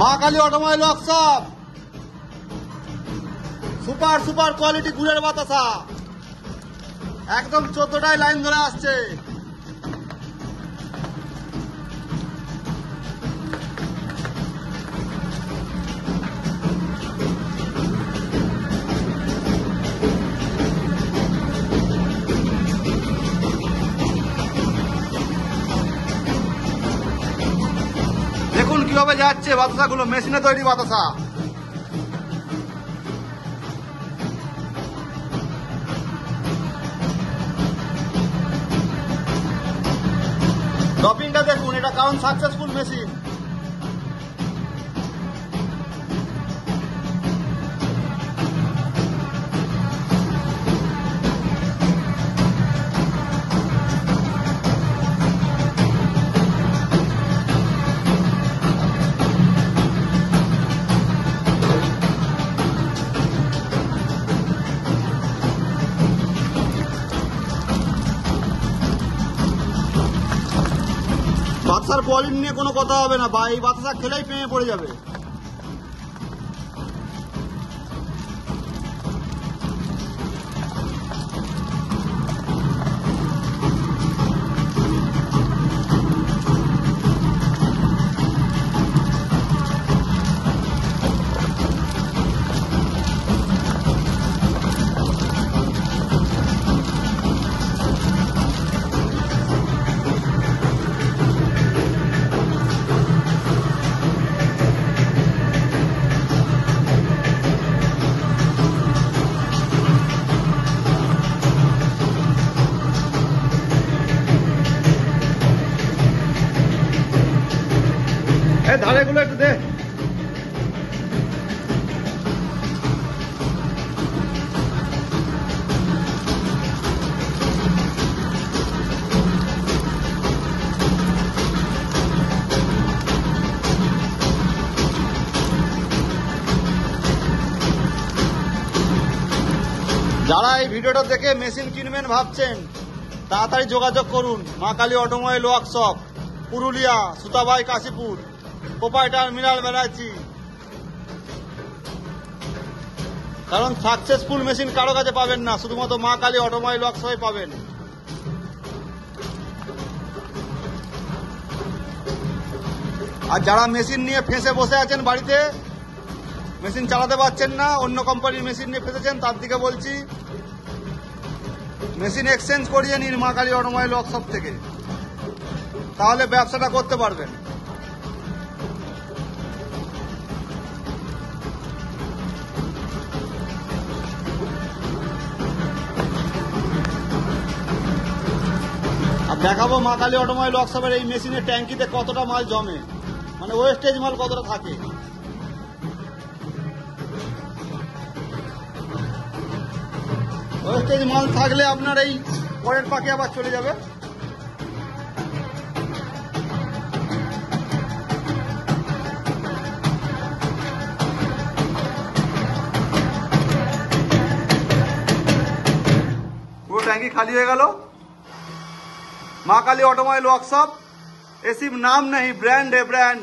মা Kali automobile workshop, super super quality গুড়ের বাতাসা, একদম 14টায় লাইন ধরে আসছে। দেখুন কিভাবে যাচ্ছে বাতাসাগুলো, মেশিনে তৈরি বাতাসা। ড্রপিংটা দেখুন, এটা কারণ সাকসেসফুল মেশিন। বাতাসার কোয়ালিটি নিয়ে কোনো কথা হবে না, বা এই বাতাসা খেলেই প্রেমে পড়ে যাবে। ধারেগুলো একটু দে। যারা এই ভিডিওটা দেখে মেশিন কিনবেন ভাবছেন, তাড়াতাড়ি যোগাযোগ করুন Maa Kali automobile workshop, Purulia, Sutabai, Kashipur, proprietor Mrinal Banerjee. কারণ সাকসেসফুল মেশিন কারো কাছে পাবেন না, শুধুমাত্র মা কালী অটোমোবাইল ওয়ার্কশপে পাবেন। আর যারা মেশিন নিয়ে ফেঁসে বসে আছেন বাড়িতে, মেশিন চালাতে পারছেন না, অন্য কোম্পানির মেশিন নিয়ে ফেঁসেছেন, তার দিকে বলছি মেশিন এক্সচেঞ্জ করিয়ে নিন মা কালী অটোমোবাইল ওয়ার্কশপ থেকে, তাহলে ব্যবসাটা করতে পারবেন। আর দেখাবো মা কালী অটোমোবাইল ওয়ার্কশপের এই মেশিনের ট্যাঙ্কিতে কতটা মাল জমে, মানে ওয়েস্টেজ মাল কতটা থাকে। ওয়েস্টেজ মাল থাকলে আপনার এই পরের পাকে আবার চলে যাবে। পুরো ট্যাঙ্কি খালি হয়ে গেল। মা काली ऑटोमोबाइल वर्कशॉप, ऐसी नाम नहीं, ब्रांड है ब्रांड।